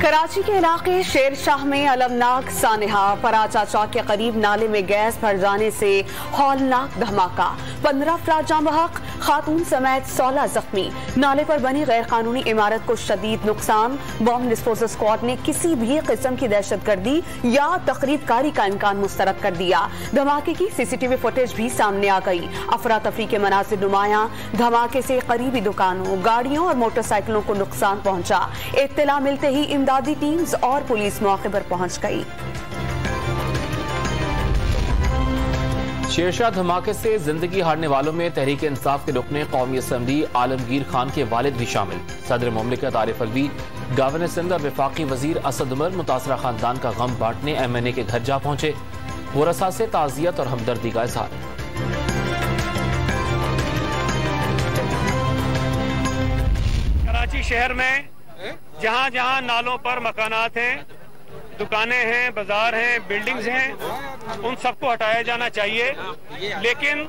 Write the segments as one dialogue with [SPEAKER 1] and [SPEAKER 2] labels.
[SPEAKER 1] कराची के इलाके शेर शाह में अलमनाक सानहा। पराचा चौक के करीब नाले में गैस भर जाने से हौलनाक धमाका। 15 अफराद जाँ बहक, खातून समेत 16 जख्मी। नाले पर बनी गैर कानूनी इमारत को शदीद नुकसान। बॉम्ब डिस्पोजल स्क्वाड ने किसी भी किस्म की दहशतगर्दी या तकरीबकारी का इम्कान मुस्तरद कर दिया। धमाके की सीसीटीवी फुटेज भी सामने आ गई। अफरा तफरी के मनासिर नुमाया। धमाके से करीबी दुकानों, गाड़ियों और मोटरसाइकिलों को नुकसान पहुंचा। इत्तला मिलते ही इमदादी टीम्स और पुलिस मौके पर पहुंच गई।
[SPEAKER 2] शेरशाह धमाके से जिंदगी हारने वालों में तहरीक इंसाफ के रुकने कौमी असम्बली आलमगीर खान के वालिद भी शामिल। सदर मुमलिकत आरिफ अलवी, गवर्नर सिंध और वफाकी वजीर असद उमर मुतासरा खानदान का गम बांटने MNA के घर जा पहुंचे। वरसा से ताजियत और हमदर्दी का इजहार।
[SPEAKER 3] कराची शहर में जहाँ जहाँ नालों पर मकानात हैं, दुकानें हैं, बाजार हैं, बिल्डिंग्स हैं, उन सबको हटाया जाना चाहिए। लेकिन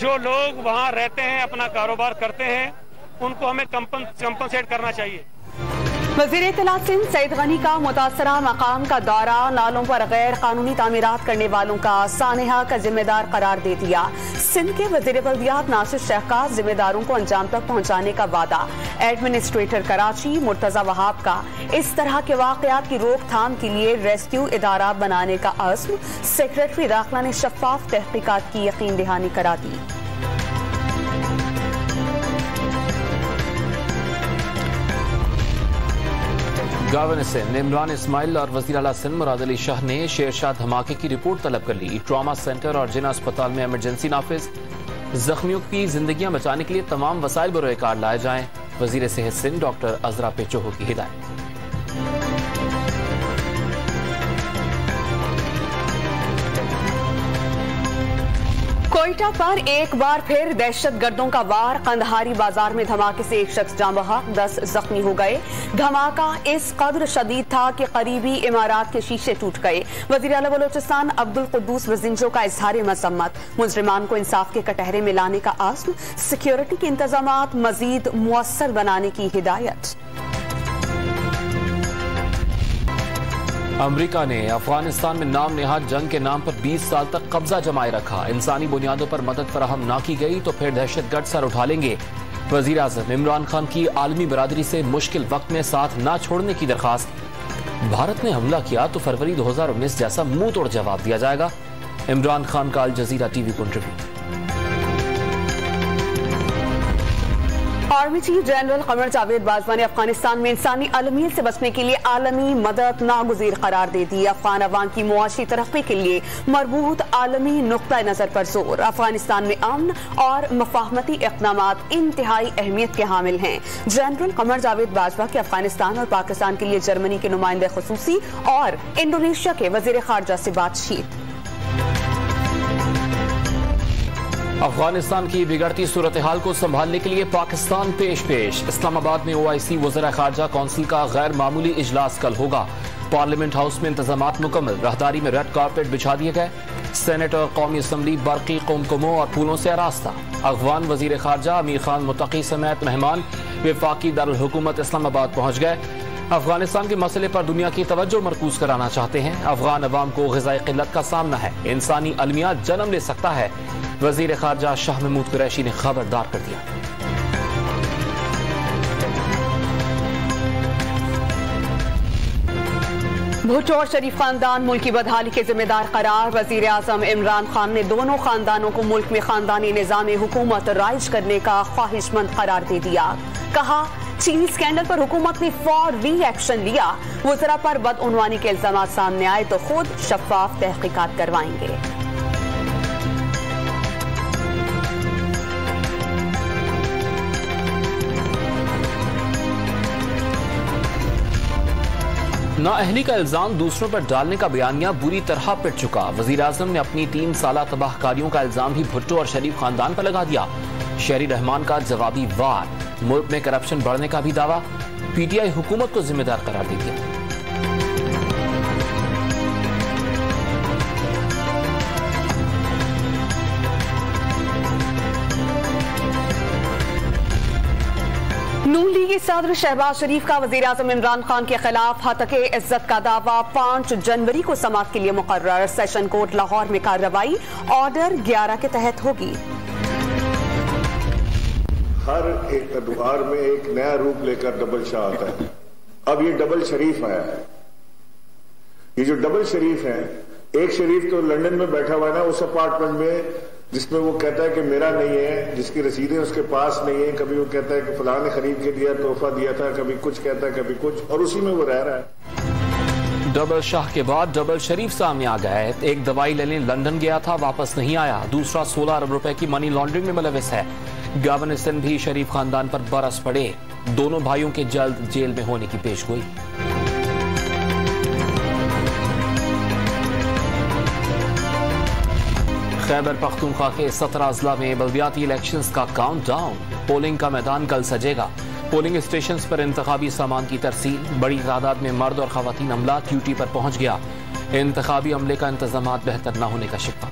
[SPEAKER 3] जो लोग वहाँ रहते हैं, अपना कारोबार करते हैं, उनको हमें कंपनसेट करना चाहिए।
[SPEAKER 1] वज़ीर इत्तलात सिंध सईद गनी का मुतासरा मकाम का दौरा। नालों पर गैर कानूनी तामीरात करने वालों का सानहा का जिम्मेदार करार दे दिया। सिंध के वज़ीर बल्दियात नासिर शेख का जिम्मेदारों को अंजाम तक पहुंचाने का वादा। एडमिनिस्ट्रेटर कराची मुर्तजा वहाब का इस तरह के वाकयात की रोकथाम के लिए रेस्क्यू इदारा बनाने का अज़्म। सेक्रेटरी दाखिला ने शफाफ तहकीकात की यकीन दहानी करा दी।
[SPEAKER 2] गवर्नर सिंध इमरान इस्माइल और वज़ीर आला सिंध मुराद अली शाह ने शेरशाह धमाके की रिपोर्ट तलब कर ली। ट्रॉमा सेंटर और जिना अस्पताल में इमरजेंसी नाफिज। जख्मियों की जिंदगियां बचाने के लिए तमाम वसाइल बरोए कार लाए जाएं। वज़ीर सेहत सिंध डॉक्टर अजरा पेचोहो की हिदायत।
[SPEAKER 1] कोयटा पर एक बार फिर दहशतगर्दों का वार। कंधारी बाजार में धमाके से एक शख्स जाँ बहक, 10 जख्मी हो गए। धमाका इस कदर शदीद था कि करीबी इमारात के शीशे टूट गए। वज़ीर आला बलोचिस्तान अब्दुल कुद्दूस वजिंजो का इजहार मजम्मत। मुजरिमान को इंसाफ के कटहरे में लाने का आज़्म। सिक्योरिटी के इंतजामात मजीद मुअस्सर बनाने की हिदायत।
[SPEAKER 2] अमेरिका ने अफगानिस्तान में नाम नेहाद जंग के नाम पर 20 साल तक कब्जा जमाए रखा। इंसानी बुनियादों पर मदद फराहम ना की गई तो फिर दहशतगर्द सर उठा लेंगे। वजीर आज़म इमरान खान की आलमी बरादरी से मुश्किल वक्त में साथ ना छोड़ने की दरखास्त। भारत ने हमला किया तो फरवरी 2019 जैसा मुंह तोड़ जवाब दिया जाएगा। इमरान खान का अल जजीरा टीवी को interview.
[SPEAKER 1] Army chief general Qamar Javed Bajwa ने अफगानिस्तान में इंसानी अलमियत से बचने के लिए आलमी मदद नागुज़ीर करार दे दी। अफगान अवाम की मुआशी तरक्की के लिए मरबूत आलमी नुक्ता नजर पर जोर। अफगानिस्तान में अमन और मफाहमती इक़दामात इंतहाई अहमियत के हामिल हैं। जनरल कमर जावेद बाजवा के अफगानिस्तान और पाकिस्तान के लिए जर्मनी के नुमाइंदे खुसूसी और इंडोनेशिया के वज़ीर ख़ारजा से बातचीत।
[SPEAKER 2] अफगानिस्तान की बिगड़ती सूरत हाल को संभालने के लिए पाकिस्तान पेश। इस्लामाबाद में OIC वज़ीर ख़ारजा कौंसिल का गैर मामूली इजलास कल होगा। पार्लियामेंट हाउस में इंतजामात मुकम्मल। राहदारी में रेड कारपेट बिछा दिए गए। सेनेट और कौमी असम्बली बरकी कुमकुमों और फूलों से आरास्ता। अफगान वज़ीर ख़ारजा अमीर खान मुत्तकी समेत मेहमान वफाकी दारुल हुकूमत इस्लामाबाद पहुंच गए। अफगानिस्तान के मसले पर दुनिया की तवज्जो मरकूज कराना चाहते हैं। अफगान अवाम को ग़िज़ाई क़िल्लत का सामना है। इंसानी अलमियात जन्म ले सकता है। वज़ीर ख़ारजा शाह महमूद कुरैशी ने खबरदार कर दिया।
[SPEAKER 1] भुट्टो और शरीफ खानदान मुल्क की बदहाली के जिम्मेदार करार। वज़ीर आज़म इमरान खान ने दोनों खानदानों को मुल्क में खानदानी निज़ाम हुकूमत राइज करने का ख्वाहिशमंद करार दे दिया। कहा, चीनी स्कैंडल पर हुकूमत ने फौरी एक्शन लिया। वज़रा पर बदउनवानी के इल्जामात सामने आए तो खुद शफाफ तहकीकात करवाएंगे।
[SPEAKER 2] नाअहली का इल्जाम दूसरों पर डालने का बयानिया बुरी तरह पिट चुका। वज़ीर आज़म ने अपनी 3 साला तबाहकारियों का इल्जाम भी भुट्टो और शरीफ खानदान पर लगा दिया। शहरी रहमान का जवाबी वार। मुल्क में करप्शन बढ़ने का भी दावा। PTI हुकूमत को जिम्मेदार करार दे दिया।
[SPEAKER 1] नून लीग सदर शहबाज शरीफ का वज़ीर-ए-आज़म इमरान खान के खिलाफ हतके इज्जत का दावा 5 जनवरी को समाअत के लिए मुकर्रर। सेशन कोर्ट लाहौर में कार्रवाई ऑर्डर 11 के तहत होगी।
[SPEAKER 4] हर एक त्योहार में एक नया रूप लेकर डबल शाह आता है। अब ये डबल शरीफ आया है। ये जो डबल शरीफ है, एक शरीफ तो लंदन में बैठा हुआ है ना, उस अपार्टमेंट में जिसमें वो कहता है कि मेरा नहीं है, जिसकी रसीदें उसके पास नहीं है। कभी वो कहता है कि फलां ने खरीद के दिया, तोहफा दिया था, कभी कुछ कहता है, कभी कुछ, और उसी में वो रह रहा है।
[SPEAKER 2] डबल शाह के बाद डबल शरीफ सामने आ गया है। एक दवाई लेने लंदन गया था, वापस नहीं आया। दूसरा 16 अरब रुपए की मनी लॉन्ड्रिंग में मुलविस है। गवर्नर सिंध भी शरीफ खानदान पर बरस पड़े। दोनों भाइयों के जल्द जेल में होने की पेशगोई। खैबर पख्तूनख्वा के 17 अजला में बल्दियाती इलेक्शंस का काउंटडाउन। पोलिंग का मैदान कल सजेगा। पोलिंग स्टेशंस पर इंतखाबी सामान की तरसील। बड़ी तादाद में मर्द और खवातीन अमला ड्यूटी पर पहुंच गया। इंतखाबी अमले का इंतजामात बेहतर न होने का शिकवा।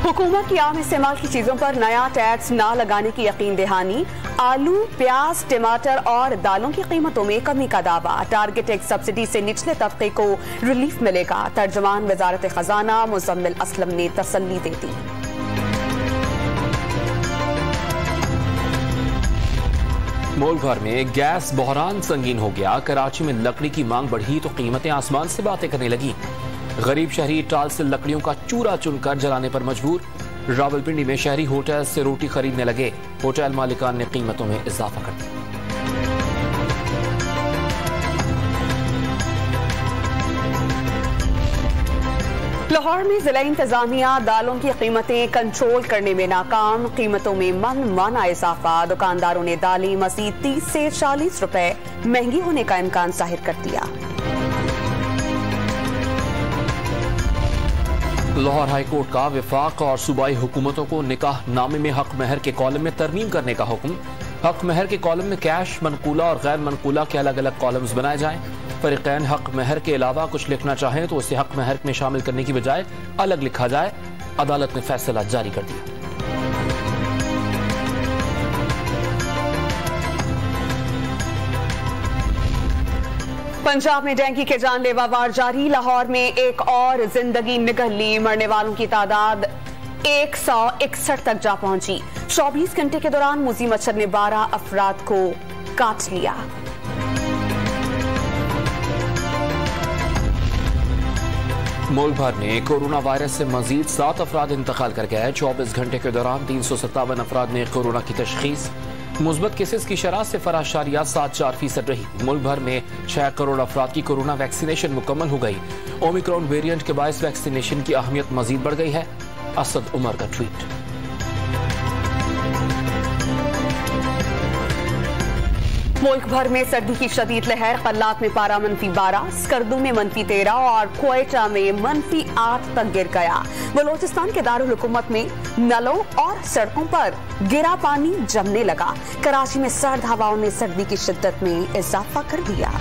[SPEAKER 1] हुकूमत की आम इस्तेमाल की चीजों पर नया टैक्स ना लगाने की यकीन दहानी। आलू, प्याज, टमाटर और दालों की कीमतों में कमी का दावा। टारगेट टैक्स सब्सिडी से निचले तबके को रिलीफ मिलेगा। तर्जमान वजारत खजाना मुजम्मिल असलम ने तसल्ली दे दी।
[SPEAKER 2] मुल्क भर में गैस बहरान संगीन हो गया। कराची में लकड़ी की मांग बढ़ी तो कीमतें आसमान से बातें करने लगी। गरीब शहरी टाल से लकड़ियों का चूरा चुनकर जलाने पर मजबूर। रावलपिंडी में शहरी होटल से रोटी खरीदने लगे। होटल मालिकान ने कीमतों में इजाफा कर दिया।
[SPEAKER 1] लाहौर में जिला इंतजामिया दालों की कीमतें कंट्रोल करने में नाकाम। कीमतों में मन माना इजाफा। दुकानदारों ने दालें मजीद 30 से 40 रुपए महंगी होने का इम्कान जाहिर कर दिया।
[SPEAKER 2] लाहौर हाईकोर्ट का विफाक और सूबाई हुकूमतों को निकाह नामे में हक महर के कॉलम में तरमीम करने का हुक्म। हक महर के कॉलम में कैश, मनकूला और गैर मनकूला के अलग अलग कॉलम्स बनाए जाएं। फरीकैन हक महर के अलावा कुछ लिखना चाहें तो उसे हक महर में शामिल करने की बजाय अलग लिखा जाए। अदालत ने फैसला जारी कर दिया।
[SPEAKER 1] पंजाब में डेंगू के जानलेवा वार जारी। लाहौर में एक और जिंदगी निगल ली। मरने वालों की तादाद 161 तक जा पहुंची। 24 घंटे के दौरान मूजी मच्छर ने 12 अफराद को काट लिया।
[SPEAKER 2] मुल्क भर में कोरोना वायरस से मजीद 7 अफराद इंतकाल कर गए। 24 घंटे के दौरान 357 अफराद में कोरोना की तशखीस। मुस्बत केसेस की शरह 0.74% रही। मुल्क भर में 6 करोड़ अफराद की कोरोना वैक्सीनेशन मुकम्मल हो गई। ओमिक्रॉन वेरिएंट के बायस वैक्सीनेशन की अहमियत मजीद बढ़ गई है। असद उमर का ट्वीट।
[SPEAKER 1] मुल्क भर में सर्दी की शदीद लहर। कल्लात में पारा -12, स्कर्दू में -13 और क्वेटा में -8 तक गिर गया। बलोचिस्तान के दारुल हुकूमत में नलों और सड़कों पर गिरा पानी जमने लगा। कराची में सर्द हवाओं ने सर्दी की शिद्दत में इजाफा कर दिया।